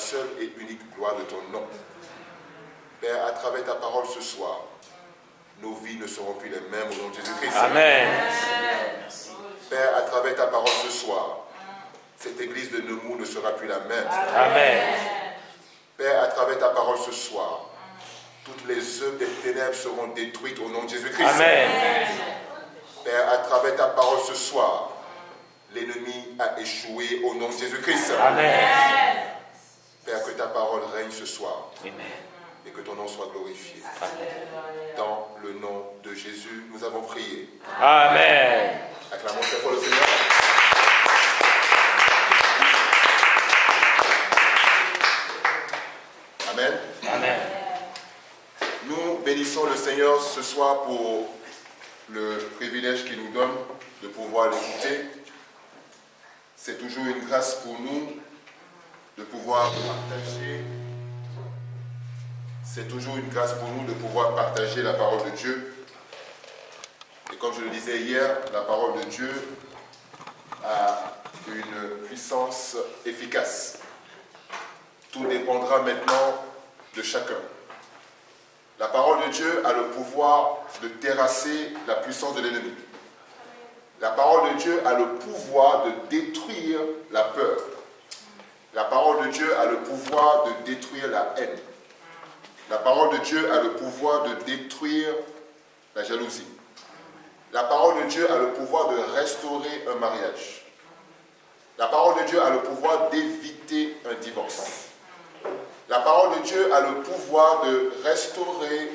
seule et unique gloire de ton nom. Père, à travers ta parole ce soir, nos vies ne seront plus les mêmes au nom de Jésus-Christ. Amen. Père, à travers ta parole ce soir, cette église de Nemours ne sera plus la même. Amen. Père, à travers ta parole ce soir, toutes les œuvres des ténèbres seront détruites au nom de Jésus-Christ. Amen. Père, à travers ta parole ce soir, l'ennemi a échoué au nom de Jésus-Christ. Amen. Père, que ta parole règne ce soir. Amen. Et que ton nom soit glorifié. Amen. Dans le nom de Jésus, nous avons prié. Amen. Acclamons très fort le Seigneur. Amen. Amen. Nous bénissons le Seigneur ce soir pour le privilège qu'il nous donne de pouvoir l'écouter. C'est toujours une grâce pour nous de pouvoir partager. C'est toujours une grâce pour nous de pouvoir partager la parole de Dieu. Et comme je le disais hier, la parole de Dieu a une puissance efficace. Tout dépendra maintenant de chacun. La parole de Dieu a le pouvoir de terrasser la puissance de l'ennemi. La parole de Dieu a le pouvoir de détruire la peur. La parole de Dieu a le pouvoir de détruire la haine. La parole de Dieu a le pouvoir de détruire la jalousie. La parole de Dieu a le pouvoir de restaurer un mariage. La parole de Dieu a le pouvoir d'éviter un divorce. La parole de Dieu a le pouvoir de restaurer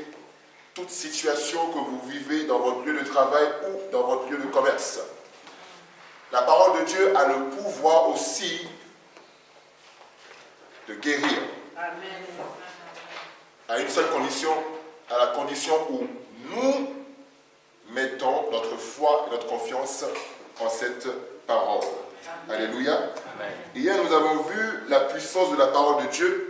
toute situation que vous vivez dans votre lieu de travail ou dans votre lieu de commerce. La parole de Dieu a le pouvoir aussi de guérir. Amen. À une seule condition, à la condition où nous mettons notre foi et notre confiance en cette parole. Amen. Alléluia. Amen. Hier, nous avons vu la puissance de la parole de Dieu.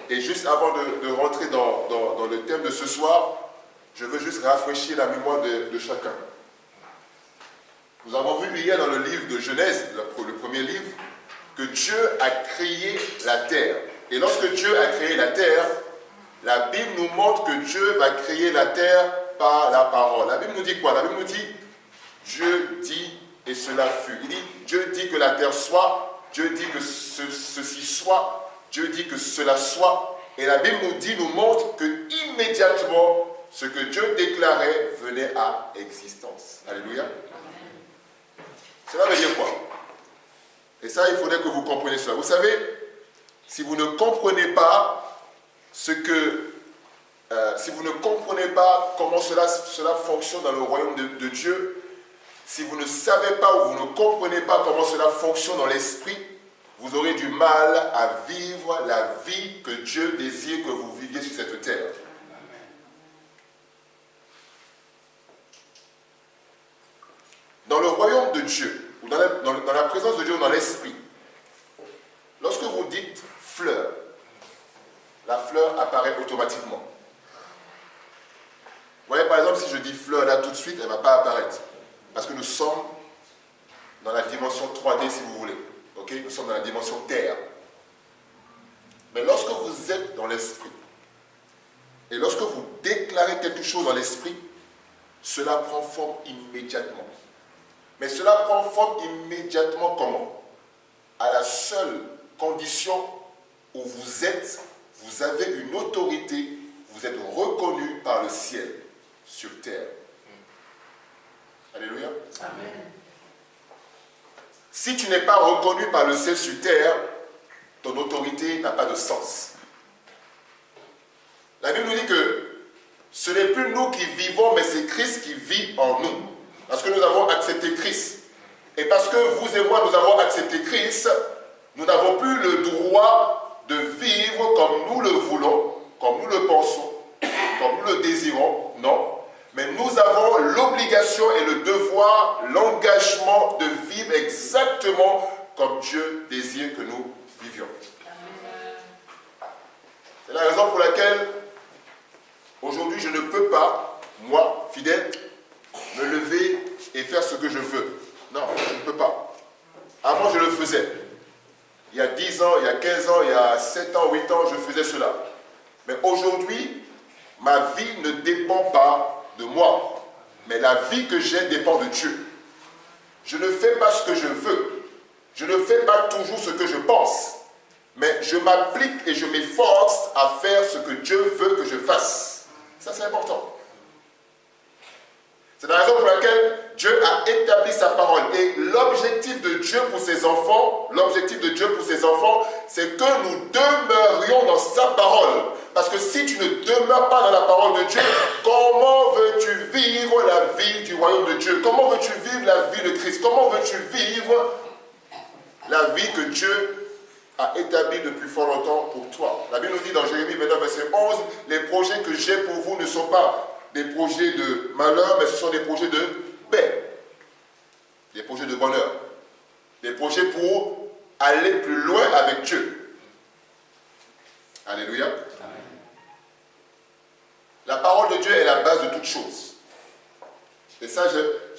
Et juste avant de rentrer dans le thème de ce soir, je veux juste rafraîchir la mémoire de chacun. Nous avons vu hier dans le livre de Genèse, le premier livre, que Dieu a créé la terre. Et lorsque Dieu a créé la terre, la Bible nous montre que Dieu va créer la terre par la parole. La Bible nous dit quoi? La Bible nous dit, Dieu dit et cela fut. Il dit, Dieu dit que la terre soit, Dieu dit que ceci soit, Dieu dit que cela soit. Et la Bible nous montre que immédiatement, ce que Dieu déclarait venait à existence. Alléluia. Cela veut dire quoi? Et ça, il faudrait que vous compreniez cela. Vous savez, si vous ne comprenez pas si vous ne comprenez pas comment cela fonctionne dans le royaume de Dieu, si vous ne savez pas ou vous ne comprenez pas comment cela fonctionne dans l'esprit, vous aurez du mal à vivre la vie que Dieu désire que vous viviez sur cette terre. Dans le royaume de Dieu, ou dans la présence de Dieu ou dans l'esprit, lorsque vous dites fleur, la fleur apparaît automatiquement. Vous voyez, par exemple, si je dis fleur là tout de suite, elle ne va pas apparaître. Parce que nous sommes dans la dimension 3D, si vous voulez. Okay? Nous sommes dans la dimension terre. Mais lorsque vous êtes dans l'esprit, et lorsque vous déclarez quelque chose dans l'esprit, cela prend forme immédiatement. Mais cela prend forme immédiatement comment? À la seule condition où vous avez une autorité, vous êtes reconnu par le ciel, sur terre. Alléluia. Amen. Si tu n'es pas reconnu par le ciel sur terre, ton autorité n'a pas de sens. La Bible nous dit que ce n'est plus nous qui vivons, mais c'est Christ qui vit en nous. Parce que nous avons accepté Christ. Et parce que vous et moi, nous avons accepté Christ, nous n'avons plus le droit de vivre comme nous le voulons, comme nous le pensons, comme nous le désirons. Non. Mais nous avons l'obligation et le devoir, l'engagement de vivre exactement comme Dieu désire que nous vivions. C'est la raison pour laquelle aujourd'hui je ne peux pas, moi, fidèle, me lever et faire ce que je veux. Non, je ne peux pas. Avant je le faisais. Il y a 10 ans, il y a 15 ans, il y a 7 ans, 8 ans, je faisais cela. Mais aujourd'hui, ma vie ne dépend pas de moi, mais la vie que j'ai dépend de Dieu. Je ne fais pas ce que je veux. Je ne fais pas toujours ce que je pense. Mais je m'applique et je m'efforce à faire ce que Dieu veut que je fasse. Ça, c'est important. C'est la raison pour laquelle Dieu a établi sa parole. Et l'objectif de Dieu pour ses enfants, c'est que nous demeurions dans sa parole. Parce que si tu ne demeures pas dans la parole de Dieu, comment veux-tu vivre la vie du royaume de Dieu? Comment veux-tu vivre la vie de Christ? Comment veux-tu vivre la vie que Dieu a établie depuis fort longtemps pour toi? La Bible nous dit dans Jérémie 29, verset 11, les projets que j'ai pour vous ne sont pas des projets de malheur, mais ce sont des projets de paix, des projets de bonheur, des projets pour aller plus loin avec Dieu. Alléluia. Amen. La parole de Dieu est la base de toute chose. Et ça,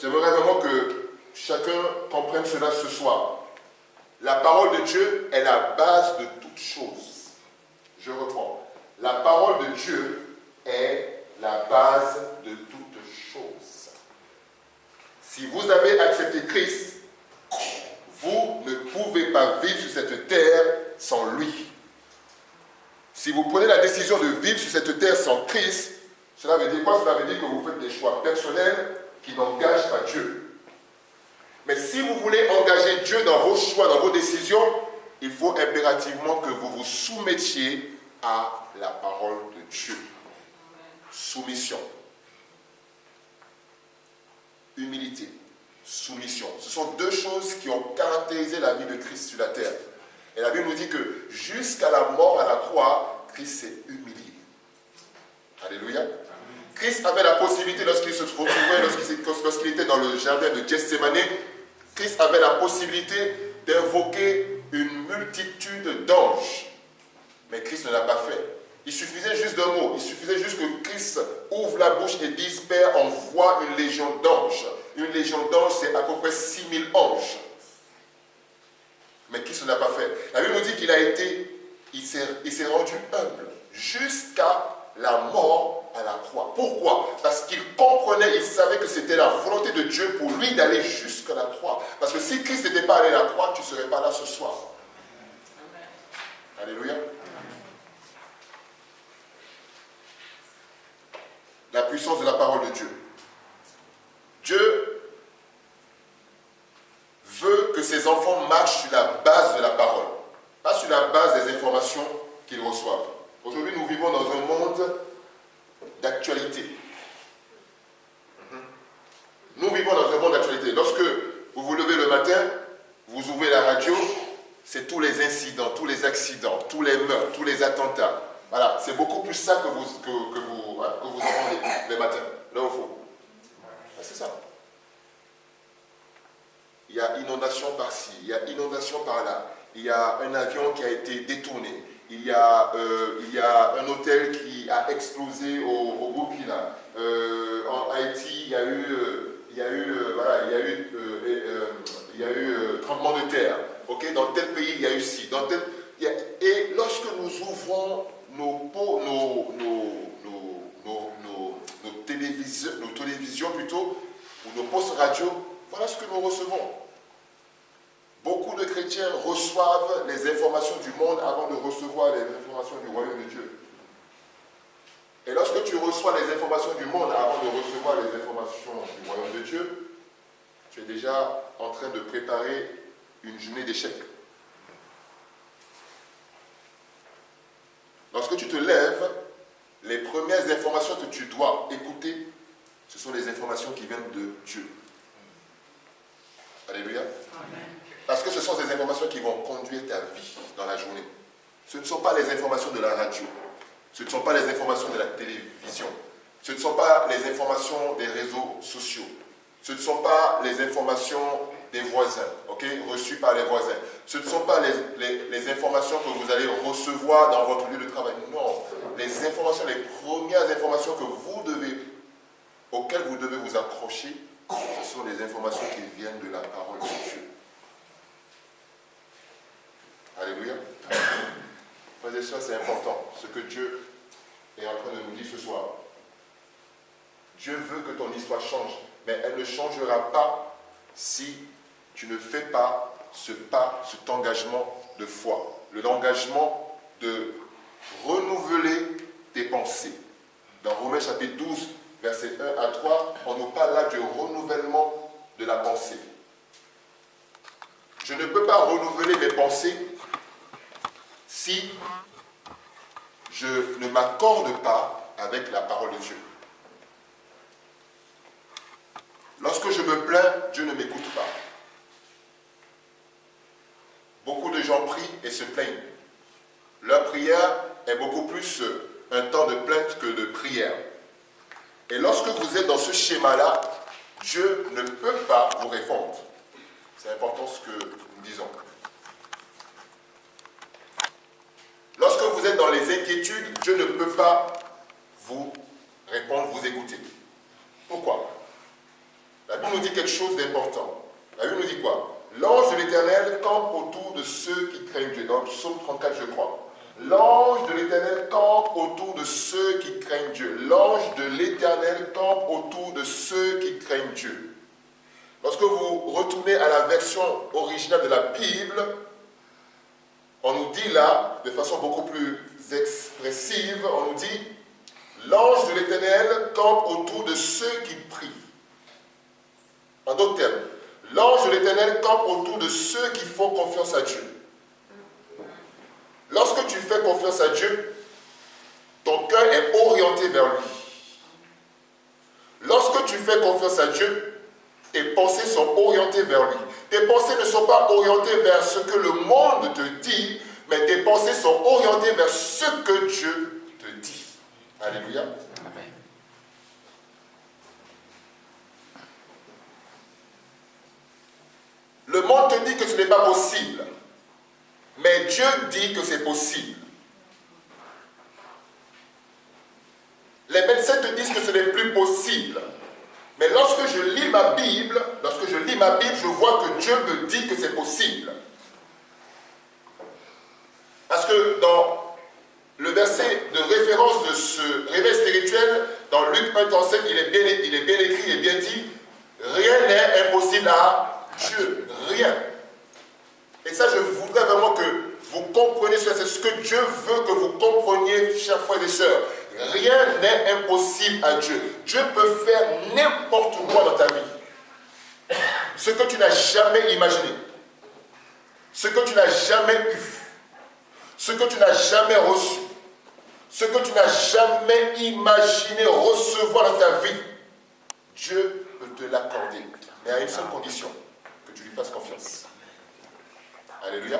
j'aimerais vraiment que chacun comprenne cela ce soir. La parole de Dieu est la base de toute chose. Je reprends. La parole de Dieu est la base de toute chose. Si vous avez accepté Christ, vous ne pouvez pas vivre sur cette terre sans lui. Si vous prenez la décision de vivre sur cette terre sans Christ, cela veut dire quoi? Cela veut dire que vous faites des choix personnels qui n'engagent pas Dieu. Mais si vous voulez engager Dieu dans vos choix, dans vos décisions, il faut impérativement que vous vous soumettiez à la parole de Dieu. Soumission. Humilité. Soumission. Ce sont deux choses qui ont caractérisé la vie de Christ sur la terre. Et la Bible nous dit que jusqu'à la mort à la croix, Christ s'est humilié. Alléluia. Christ avait la possibilité, lorsqu'il se retrouvait, lorsqu'il était dans le jardin de Gethsémani, Christ avait la possibilité d'invoquer une multitude d'anges. Mais Christ ne l'a pas fait. Il suffisait juste d'un mot. Il suffisait juste que Christ ouvre la bouche et dise, Père, envoie une légion d'anges. Une légion d'anges, c'est à peu près 6000 anges. Mais Christ ne l'a pas fait. La Bible nous dit il s'est rendu humble jusqu'à la mort à la croix. Pourquoi? Parce qu'il comprenait, il savait que c'était la volonté de Dieu pour lui d'aller jusqu'à la croix. Parce que si Christ n'était pas allé à la croix, tu ne serais pas là ce soir. Amen. Alléluia. La puissance de la parole de Dieu. Dieu veut que ses enfants marchent sur la base de la parole, pas sur la base des informations qu'ils reçoivent. Aujourd'hui, nous vivons dans un monde d'actualité. Nous vivons dans un monde d'actualité. Lorsque vous vous levez le matin, vous ouvrez la radio, c'est tous les incidents, tous les accidents, tous les meurtres, tous les attentats. Voilà, c'est beaucoup plus ça que vous entendez le matin, là au fond. C'est ça. Il y a inondation par-ci, il y a inondation par-là, il y a un avion qui a été détourné, il y a un hôtel qui a explosé au Burkina. En Haïti, il y a eu tremblement de terre. Okay? Dans tel pays, il y a eu ci. Et lorsque nous ouvrons nos télévisions plutôt, ou nos postes radio, voilà ce que nous recevons. Beaucoup de chrétiens reçoivent les informations du monde avant de recevoir les informations du royaume de Dieu. Et lorsque tu reçois les informations du monde avant de recevoir les informations du royaume de Dieu, tu es déjà en train de préparer une journée d'échec. Lorsque tu te lèves, les premières informations que tu dois écouter, ce sont les informations qui viennent de Dieu. Alléluia. Amen. Parce que ce sont ces informations qui vont conduire ta vie dans la journée. Ce ne sont pas les informations de la radio. Ce ne sont pas les informations de la télévision. Ce ne sont pas les informations des réseaux sociaux. Ce ne sont pas les informations des voisins, reçues par les voisins. Ce ne sont pas les informations que vous allez recevoir dans votre lieu de travail. Non. Les informations, les premières informations auxquelles vous devez vous accrocher, ce sont les informations qui viennent de la parole de Dieu. Alléluia. Frères et sœurs, c'est important, ce que Dieu est en train de nous dire ce soir. Dieu veut que ton histoire change, mais elle ne changera pas si tu ne fais pas ce pas, cet engagement de foi. L'engagement de renouveler tes pensées. Dans Romains chapitre 12, versets 1 à 3, on nous parle là du renouvellement de la pensée. Je ne peux pas renouveler mes pensées si je ne m'accorde pas avec la parole de Dieu. Lorsque je me plains, Dieu ne m'écoute pas. Beaucoup de gens prient et se plaignent. Leur prière est beaucoup plus un temps de plainte que de prière. Et lorsque vous êtes dans ce schéma-là, Dieu ne peut pas vous répondre. C'est important ce que nous disons. Lorsque vous êtes dans les inquiétudes, Dieu ne peut pas vous répondre, vous écouter. Pourquoi? La Bible nous dit quelque chose d'important. La Bible nous dit quoi? L'ange de l'Éternel campe autour de ceux qui craignent Dieu. Dans le psaume 34, je crois. L'ange de l'Éternel campe autour de ceux qui craignent Dieu. L'ange de l'Éternel campe autour de ceux qui craignent Dieu. Lorsque vous retournez à la version originale de la Bible, on nous dit là, de façon beaucoup plus expressive, on nous dit « L'ange de l'Éternel campe autour de ceux qui prient ». En d'autres termes, l'ange de l'Éternel campe autour de ceux qui font confiance à Dieu. Lorsque tu fais confiance à Dieu, ton cœur est orienté vers lui. Lorsque tu fais confiance à Dieu, tes pensées sont orientées vers lui. Tes pensées ne sont pas orientées vers ce que le monde te dit, mais tes pensées sont orientées vers ce que Dieu te dit. Alléluia. Amen. Le monde te dit que ce n'est pas possible, mais Dieu dit que c'est possible. Les médecins te disent que ce n'est plus possible. Mais lorsque je lis ma Bible, je vois que Dieu me dit que c'est possible. Parce que dans le verset de référence de ce réveil spirituel, dans Luc 1:7, il est bien écrit et bien dit, rien n'est impossible à Dieu. Rien. Et ça, je voudrais vraiment que vous compreniez, c'est ce que Dieu veut que vous compreniez, chers frères et sœurs. Rien n'est impossible à Dieu. Dieu peut faire n'importe quoi dans ta vie. Ce que tu n'as jamais imaginé. Ce que tu n'as jamais eu. Ce que tu n'as jamais reçu. Ce que tu n'as jamais imaginé recevoir dans ta vie. Dieu peut te l'accorder. Mais à une seule condition. Que tu lui fasses confiance. Alléluia.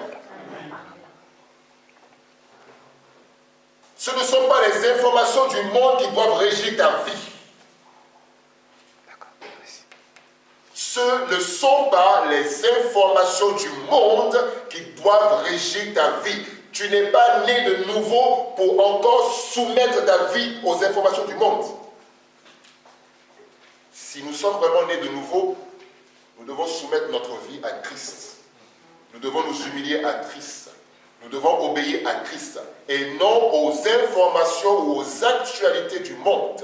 Ce ne sont pas les informations du monde qui doivent régir ta vie. Ce ne sont pas les informations du monde qui doivent régir ta vie. Tu n'es pas né de nouveau pour encore soumettre ta vie aux informations du monde. Si nous sommes vraiment nés de nouveau, nous devons soumettre notre vie à Christ. Nous devons nous humilier à Christ. Nous devons obéir à Christ et non aux informations ou aux actualités du monde.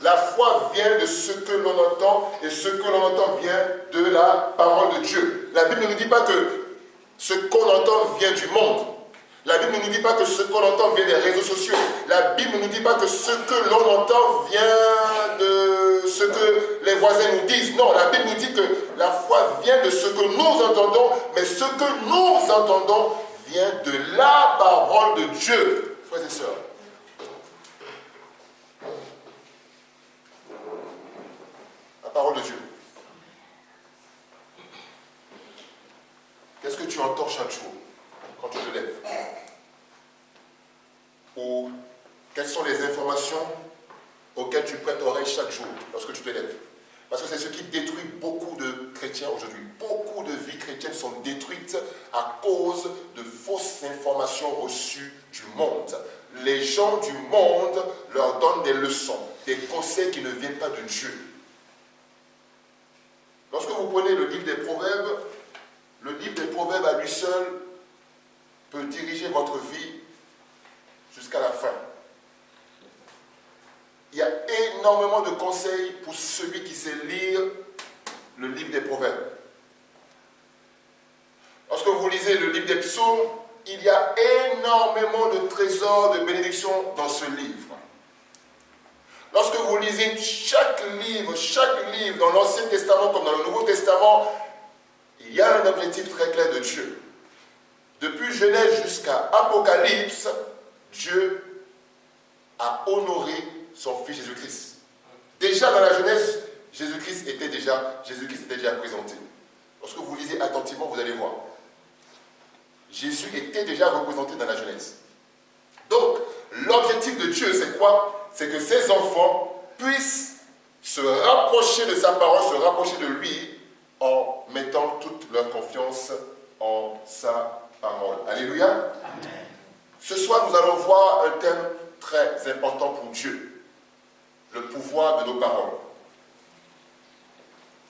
La foi vient de ce que l'on entend et ce que l'on entend vient de la parole de Dieu. La Bible ne nous dit pas que ce qu'on entend vient du monde. La Bible ne nous dit pas que ce qu'on entend vient des réseaux sociaux. La Bible ne nous dit pas que ce que l'on entend vient de ce que les voisins nous disent. Non, la Bible nous dit que la foi vient de ce que nous entendons, mais ce que nous entendons vient de la parole de Dieu, frères et sœurs. La parole de Dieu. Qu'est-ce que tu entends chaque jour quand tu te lèves? Ou quelles sont les informations auxquelles tu prêtes oreille chaque jour lorsque tu te lèves? Parce que c'est ce qui détruit beaucoup de chrétiens aujourd'hui. Beaucoup de vies chrétiennes sont détruites à cause de fausses informations reçues du monde. Les gens du monde leur donnent des leçons, des conseils qui ne viennent pas de Dieu. Lorsque vous prenez le livre des Proverbes à lui seul peut diriger votre vie jusqu'à la fin. Il y a énormément de conseils pour celui qui sait lire le livre des Proverbes. Lorsque vous lisez le livre des Psaumes, il y a énormément de trésors de bénédiction dans ce livre. Lorsque vous lisez chaque livre dans l'Ancien Testament comme dans le Nouveau Testament, il y a un objectif très clair de Dieu. Depuis Genèse jusqu'à Apocalypse, Dieu a honoré son Fils Jésus-Christ. Déjà dans la Genèse, Jésus-Christ était déjà présenté. Lorsque vous lisez attentivement, vous allez voir. Jésus était déjà représenté dans la Genèse. Donc, l'objectif de Dieu, c'est quoi? C'est que ses enfants puissent se rapprocher de sa parole, se rapprocher de lui, en mettant toute leur confiance en sa parole. Alléluia. Amen. Ce soir, nous allons voir un thème très important pour Dieu. Le pouvoir de nos paroles.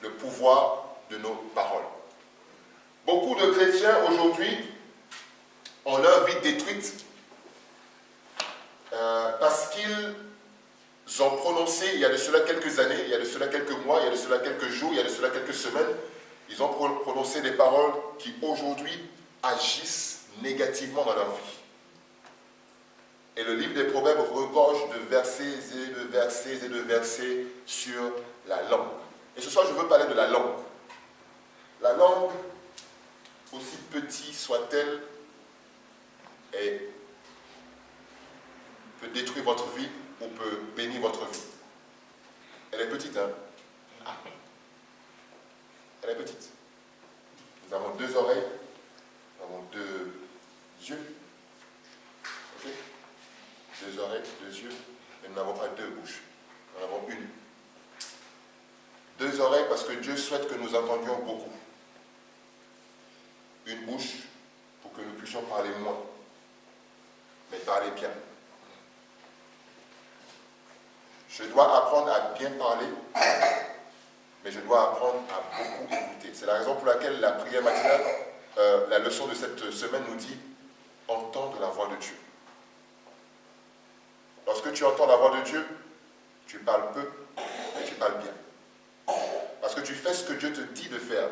Le pouvoir de nos paroles. Beaucoup de chrétiens aujourd'hui ont leur vie détruite parce qu'ils ont prononcé, il y a de cela quelques années, il y a de cela quelques mois, il y a de cela quelques jours, il y a de cela quelques semaines, ils ont prononcé des paroles qui aujourd'hui agissent négativement dans leur vie. Et le livre des Proverbes regorge de versets et de versets et de versets sur la langue. Et ce soir, je veux parler de la langue. La langue, aussi petite soit-elle, peut détruire votre vie ou peut bénir votre vie. Elle est petite, hein? Elle est petite. Nous avons 2 oreilles, nous avons 2 yeux. Ok? 2 oreilles, 2 yeux, mais nous n'avons pas 2 bouches. Nous en avons une. 2 oreilles parce que Dieu souhaite que nous entendions beaucoup. Une bouche pour que nous puissions parler moins, mais parler bien. Je dois apprendre à bien parler, mais je dois apprendre à beaucoup écouter. C'est la raison pour laquelle la prière matinale, la leçon de cette semaine nous dit « Entendre la voix de Dieu ». Lorsque tu entends la voix de Dieu, tu parles peu, mais tu parles bien. Parce que tu fais ce que Dieu te dit de faire.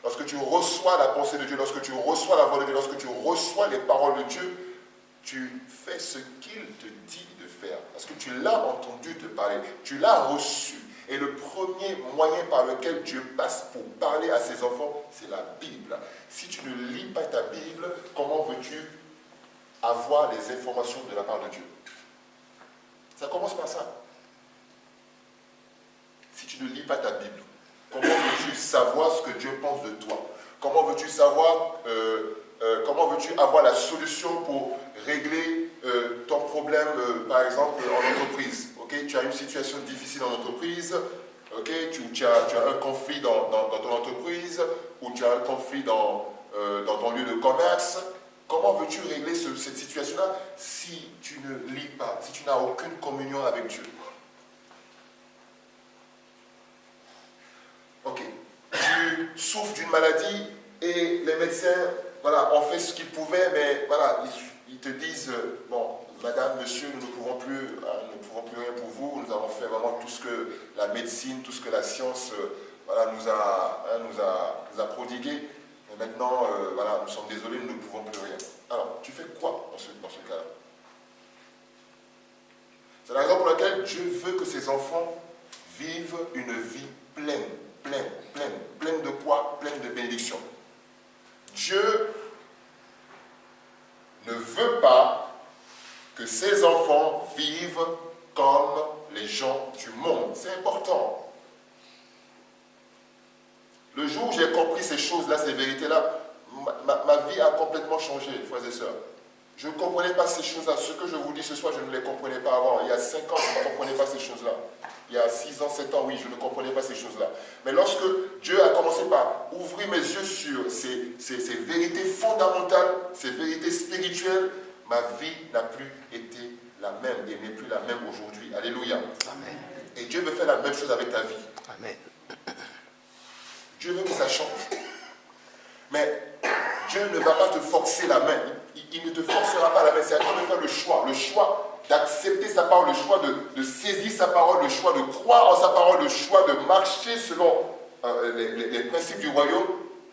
Lorsque tu reçois la pensée de Dieu, lorsque tu reçois la voix de Dieu, lorsque tu reçois les paroles de Dieu, tu fais ce qu'il te dit de faire. Parce que tu l'as entendu te parler, tu l'as reçu. Et le premier moyen par lequel Dieu passe pour parler à ses enfants, c'est la Bible. Si tu ne lis pas ta Bible, comment veux-tu avoir les informations de la part de Dieu? Ça commence par ça. Si tu ne lis pas ta Bible, comment veux-tu savoir ce que Dieu pense de toi? Comment veux-tu savoir, comment veux-tu avoir la solution pour régler ton problème, par exemple, en entreprise? Okay? Tu as une situation difficile en entreprise, okay? tu as un conflit dans ton entreprise, ou tu as un conflit dans ton lieu de commerce. Comment veux-tu régler cette situation-là si tu ne lis pas, si tu n'as aucune communion avec Dieu? Ok, tu souffres d'une maladie et les médecins, voilà, ont fait ce qu'ils pouvaient, mais voilà, ils te disent, bon, madame, monsieur, nous ne pouvons plus rien pour vous, nous avons fait vraiment tout ce que la médecine, tout ce que la science, voilà, nous a prodigué, mais maintenant, voilà, nous sommes désolés, nous ne pouvons plus rien. Alors, tu fais quoi dans ce cas-là? C'est la raison pour laquelle Dieu veut que ses enfants vivent une vie pleine de quoi? Pleine de bénédictions. Dieu ne veut pas que ses enfants vivent comme les gens du monde. C'est important. Le jour où j'ai compris ces choses-là, ces vérités-là, ma vie a complètement changé, frères et sœurs. Je ne comprenais pas ces choses-là. Ce que je vous dis ce soir, je ne les comprenais pas avant. Il y a 5 ans, je ne comprenais pas ces choses-là. Il y a 6 ans, 7 ans, oui, je ne comprenais pas ces choses-là. Mais lorsque Dieu a commencé par ouvrir mes yeux sur ces vérités fondamentales, ces vérités spirituelles, ma vie n'a plus été la même et n'est plus la même aujourd'hui. Alléluia. Amen. Et Dieu veut faire la même chose avec ta vie. Amen. Dieu veut que ça change. Mais Dieu ne va pas te forcer la main. il ne te forcera pas à la main. C'est à toi de faire le choix d'accepter sa parole, le choix de saisir sa parole, le choix de croire en sa parole, le choix de marcher selon les principes du royaume.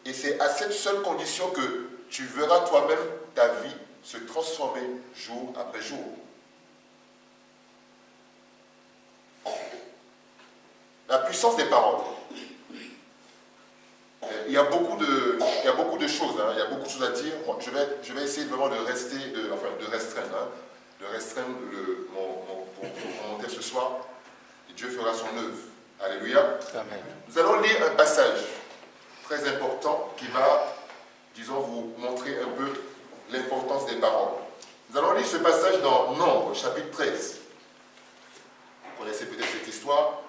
Et c'est à cette seule condition que tu verras toi-même ta vie se transformer jour après jour. La puissance des paroles. Il y a beaucoup de choses, hein, il y a beaucoup de choses à dire. Moi, je vais essayer vraiment de restreindre mon commentaire ce soir. Et Dieu fera son œuvre. Alléluia. Amen. Nous allons lire un passage très important qui va, disons, vous montrer un peu l'importance des paroles. Nous allons lire ce passage dans Nombre, chapitre 13. Vous connaissez peut-être cette histoire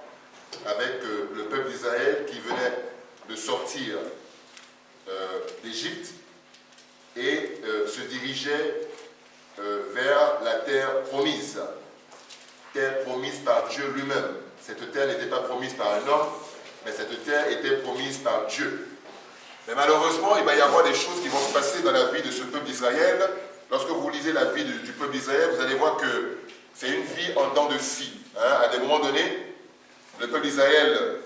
avec le peuple d'Israël qui venait de sortir d'Égypte et se dirigeait vers la terre promise par Dieu lui-même. Cette terre n'était pas promise par un homme, mais cette terre était promise par Dieu. Mais malheureusement, il va y avoir des choses qui vont se passer dans la vie de ce peuple d'Israël. Lorsque vous lisez la vie du peuple d'Israël, vous allez voir que c'est une vie en dents de scie. Hein. À des moments donnés, le peuple d'Israël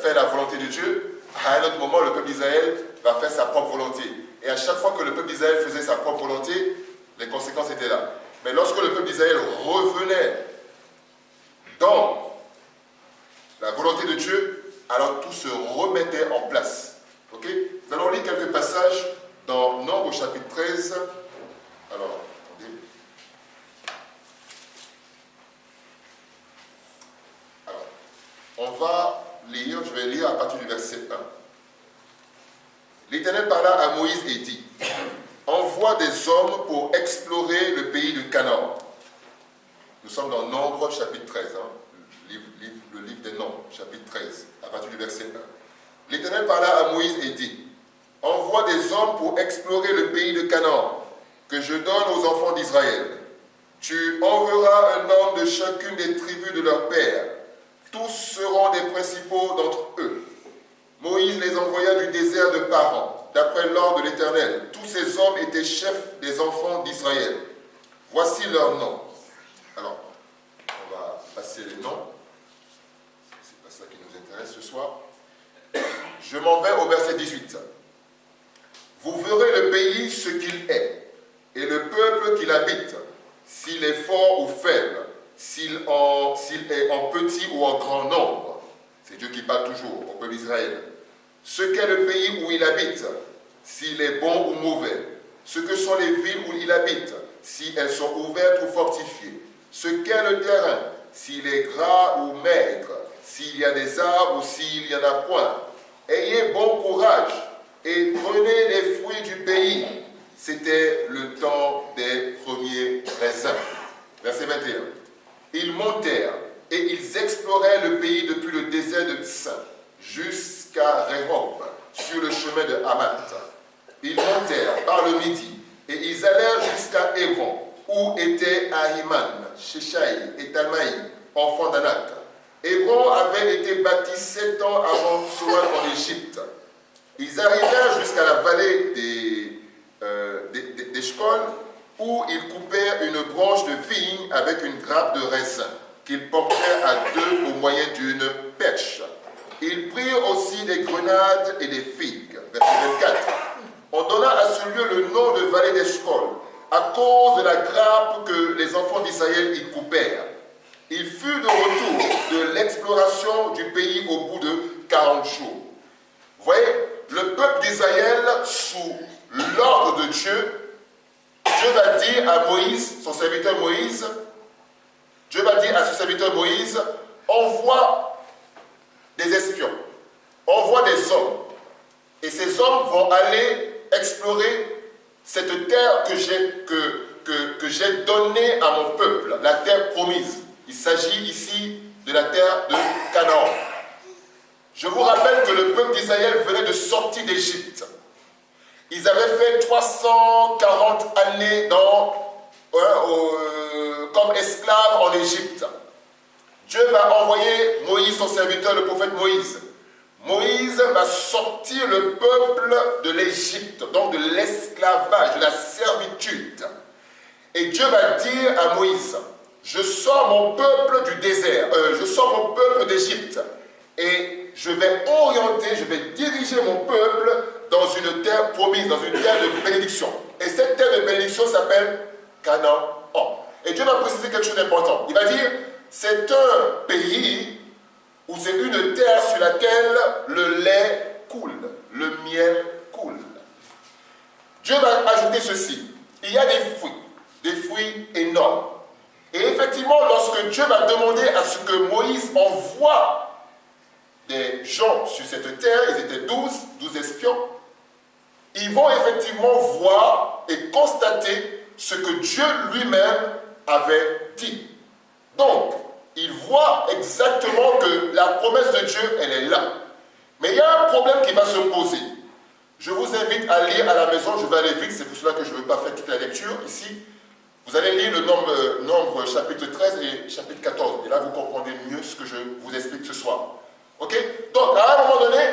fait la volonté de Dieu. À un autre moment, le peuple d'Israël va faire sa propre volonté. Et à chaque fois que le peuple d'Israël faisait sa propre volonté, les conséquences étaient là. Mais lorsque le peuple d'Israël revenait dans la volonté de Dieu, alors tout se remettait en place. Ok? Nous allons lire quelques passages dans Nombre chapitre 13. Alors, attendez. Alors, on va lire, je vais lire à partir du verset 1. L'Éternel parla à Moïse et dit: envoie des hommes pour explorer le pays de Canaan. Nous sommes dans Nombre chapitre 13, hein, le livre des Nombres, chapitre 13, à partir du verset 1. L'Éternel parla à Moïse et dit: envoie des hommes pour explorer le pays de Canaan, que je donne aux enfants d'Israël. Tu enverras un homme de chacune des tribus de leur père. Tous seront des principaux d'entre eux. Moïse les envoya du désert de Paran, d'après l'ordre de l'Éternel. Tous ces hommes étaient chefs des enfants d'Israël. Voici leurs noms. Alors, on va passer les noms. C'est pas ça qui nous intéresse ce soir. Je m'en vais au verset 18. Vous verrez le pays ce qu'il est, et le peuple qu'il habite, s'il est fort ou faible, s'il est en petit ou en grand nombre. C'est Dieu qui parle toujours au peuple d'Israël. Ce qu'est le pays où il habite, s'il est bon ou mauvais. Ce que sont les villes où il habite, si elles sont ouvertes ou fortifiées. Ce qu'est le terrain, s'il est gras ou maigre, s'il y a des arbres ou s'il n'y en a point. Ayez bon courage et prenez les fruits du pays. C'était le temps des premiers raisins. Verset 21. Ils montèrent et ils exploraient le pays depuis le désert de Tsin jusqu'à Rehob, sur le chemin de Hamath. Ils montèrent par le midi et ils allèrent jusqu'à Hébron, où étaient Ahiman, Sheshai et Talmaï, enfants d'Anak. Hébron avait été bâti 7 ans avant Soan en Égypte. Ils arrivèrent jusqu'à la vallée d'Eshcol, où ils coupèrent une branche de vigne avec une grappe de raisin, qu'ils portèrent à deux au moyen d'une perche. Ils prirent aussi des grenades et des figues. Verset 24. On donna à ce lieu le nom de vallée d'Eshcol, à cause de la grappe que les enfants d'Israël y coupèrent. Il fut de retour de l'exploration du pays au bout de 40 jours. Vous voyez, le peuple d'Israël, sous l'ordre de Dieu, Dieu va dire à Moïse, son serviteur Moïse, Dieu va dire à ce serviteur Moïse, envoie des espions, envoie des hommes. Et ces hommes vont aller explorer cette terre que j'ai donnée à mon peuple, la terre promise. Il s'agit ici de la terre de Canaan. Je vous rappelle que le peuple d'Israël venait de sortir d'Égypte. Ils avaient fait 340 années comme esclaves en Égypte. Dieu va envoyer Moïse, son serviteur, le prophète Moïse, Moïse va sortir le peuple de l'Égypte, donc de l'esclavage, de la servitude. Et Dieu va dire à Moïse, je sors mon peuple du désert, je sors mon peuple d'Égypte, et je vais orienter, je vais diriger mon peuple dans une terre promise, dans une terre de bénédiction. Et cette terre de bénédiction s'appelle Canaan. Et Dieu va préciser quelque chose d'important. Il va dire, c'est un pays où c'est une terre sur laquelle le lait coule, le miel coule. Dieu va ajouter ceci. Il y a des fruits énormes. Et effectivement, lorsque Dieu va demander à ce que Moïse envoie des gens sur cette terre, ils étaient 12 espions, ils vont effectivement voir et constater ce que Dieu lui-même avait dit. Donc, ils voient exactement que la promesse de Dieu, elle est là. Mais il y a un problème qui va se poser. Je vous invite à lire à la maison, je vais aller vite, c'est pour cela que je ne veux pas faire toute la lecture ici. Vous allez lire le nombre chapitre 13 et chapitre 14. Et là, vous comprendrez mieux ce que je vous explique ce soir. Ok? Donc, à un moment donné,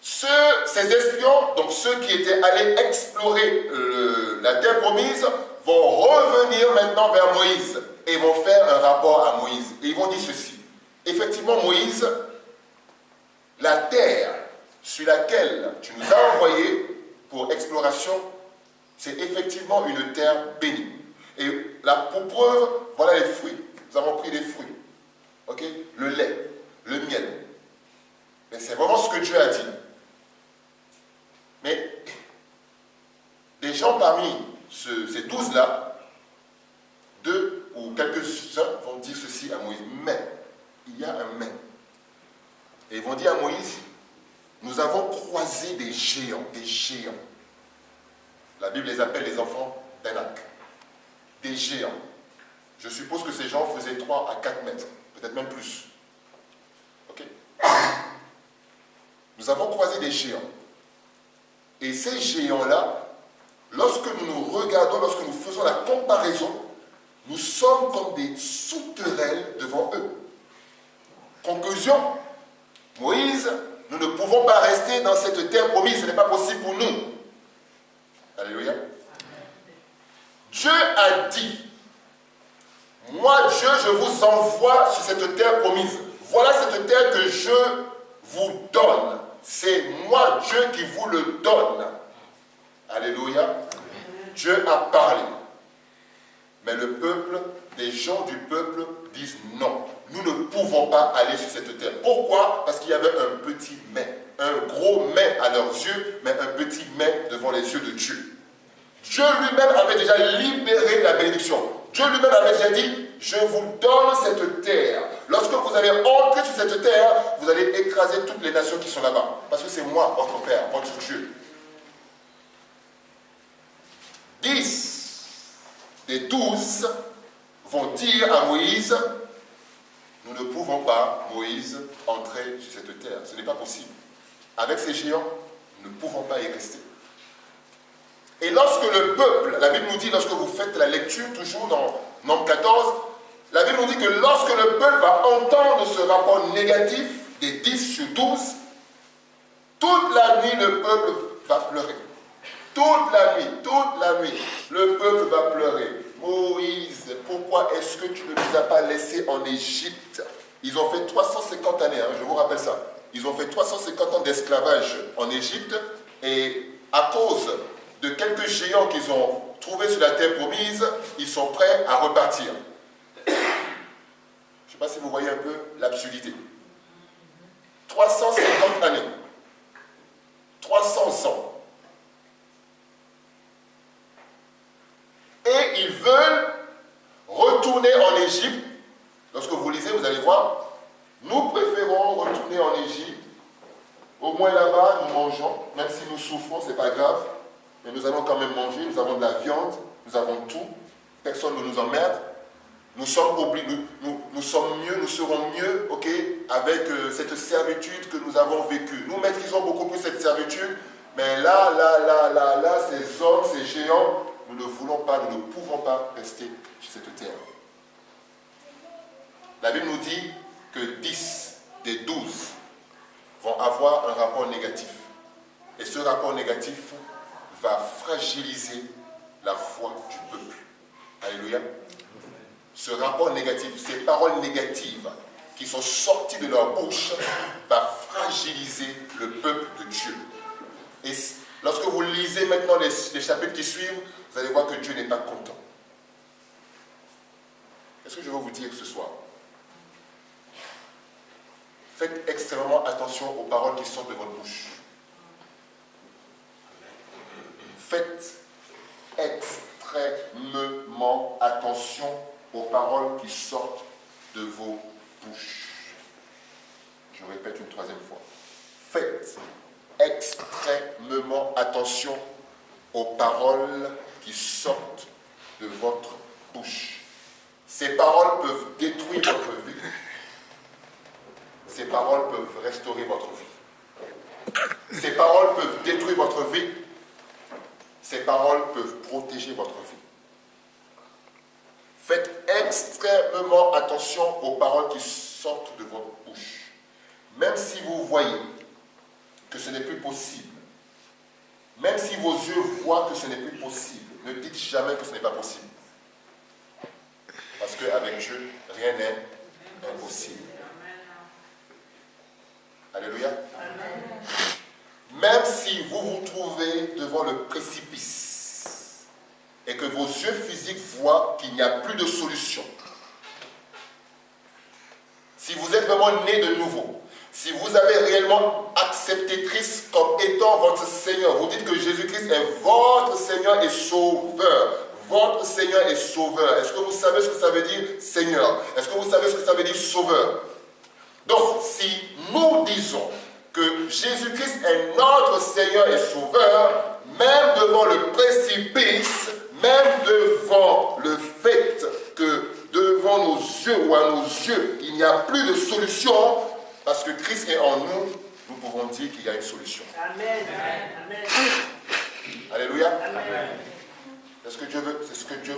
ces espions, donc ceux qui étaient allés explorer la terre promise, vont revenir maintenant vers Moïse et vont faire un rapport à Moïse. Et ils vont dire ceci. Effectivement, Moïse, la terre sur laquelle tu nous as envoyés pour exploration, c'est effectivement une terre bénie. Et là, pour preuve, voilà les fruits. Nous avons pris des fruits. Ok? Le lait, le miel. Mais c'est vraiment ce que Dieu a dit. Mais des gens parmi ces 12-là, 2 ou quelques-uns vont dire ceci à Moïse. Mais, il y a un mais. Et ils vont dire à Moïse, nous avons croisé des géants, des géants. La Bible les appelle les enfants d'Anak. Des géants. Je suppose que ces gens faisaient 3 à 4 mètres, peut-être même plus. Ok? Nous avons croisé des géants. Et ces géants-là, lorsque nous nous regardons, lorsque nous faisons la comparaison, nous sommes comme des sauterelles devant eux. Conclusion, Moïse, nous ne pouvons pas rester dans cette terre promise, ce n'est pas possible pour nous. Alléluia. Dieu a dit, moi Dieu, je vous envoie sur cette terre promise. Voilà cette terre que je vous donne. C'est moi Dieu qui vous le donne. Alléluia. Dieu a parlé. Mais le peuple, des gens du peuple disent non. Nous ne pouvons pas aller sur cette terre. Pourquoi? Parce qu'il y avait un petit mais. Un gros mais à leurs yeux, mais un petit mais devant les yeux de Dieu. Dieu lui-même avait déjà libéré la bénédiction. Dieu lui-même avait déjà dit, je vous donne cette terre. Lorsque vous allez entrer sur cette terre, vous allez écraser toutes les nations qui sont là-bas. Parce que c'est moi, votre Père, votre Dieu. 10 des 12 vont dire à Moïse, nous ne pouvons pas, Moïse, entrer sur cette terre. Ce n'est pas possible. Avec ces géants, nous ne pouvons pas y rester. Et lorsque le peuple, la Bible nous dit, lorsque vous faites la lecture, toujours dans Nombre 14, la Bible nous dit que lorsque le peuple va entendre ce rapport négatif des 10 sur 12, toute la nuit, le peuple va pleurer. Toute la nuit, le peuple va pleurer. Moïse, pourquoi est-ce que tu ne nous as pas laissés en Égypte? Ils ont fait 350 années, je vous rappelle ça. Ils ont fait 350 ans d'esclavage en Égypte et à cause de quelques géants qu'ils ont trouvés sur la terre promise, ils sont prêts à repartir. Je ne sais pas si vous voyez un peu l'absurdité. 350 années. 300 ans. Et ils veulent retourner en Égypte. Lorsque vous lisez, vous allez voir, nous préférons retourner en Égypte. Au moins là-bas, nous mangeons, même si nous souffrons, ce n'est pas grave. Mais nous allons quand même manger, nous avons de la viande, nous avons tout. Personne ne nous emmerde. Nous sommes nous sommes mieux, nous serons mieux, ok, avec cette servitude que nous avons vécue. Nous maîtrisons beaucoup plus cette servitude, mais là, ces hommes, ces géants, nous ne voulons pas, nous ne pouvons pas rester sur cette terre. La Bible nous dit que 10 des 12 vont avoir un rapport négatif. Et ce rapport négatif va fragiliser la foi du peuple. Alléluia. Ce rapport négatif, ces paroles négatives qui sont sorties de leur bouche, va fragiliser le peuple de Dieu. Et lorsque vous lisez maintenant les chapitres qui suivent, vous allez voir que Dieu n'est pas content. Qu'est-ce que je veux vous dire ce soir? Faites extrêmement attention aux paroles qui sortent de votre bouche. Faites extrêmement attention aux paroles qui sortent de vos bouches. Je répète une troisième fois. Faites extrêmement attention aux paroles qui sortent de votre bouche. Ces paroles peuvent détruire votre vie. Ces paroles peuvent restaurer votre vie. Ces paroles peuvent détruire votre vie. Ces paroles peuvent protéger votre vie. Faites extrêmement attention aux paroles qui sortent de votre bouche. Même si vous voyez que ce n'est plus possible, même si vos yeux voient que ce n'est plus possible, ne dites jamais que ce n'est pas possible. Parce qu'avec Dieu, rien n'est impossible. Alléluia. Amen. Même si vous vous trouvez devant le précipice et que vos yeux physiques voient qu'il n'y a plus de solution, si vous êtes vraiment né de nouveau, si vous avez réellement accepté Christ comme étant votre Seigneur, vous dites que Jésus-Christ est votre Seigneur et Sauveur. Votre Seigneur et Sauveur. Est-ce que vous savez ce que ça veut dire Seigneur? Est-ce que vous savez ce que ça veut dire Sauveur? Donc, si nous disons que Jésus-Christ est notre Seigneur et Sauveur, même devant le précipice, même devant le fait que devant nos yeux ou à nos yeux, il n'y a plus de solution, parce que Christ est en nous, nous pouvons dire qu'il y a une solution. Amen. Amen. Alléluia. Amen. C'est ce que Dieu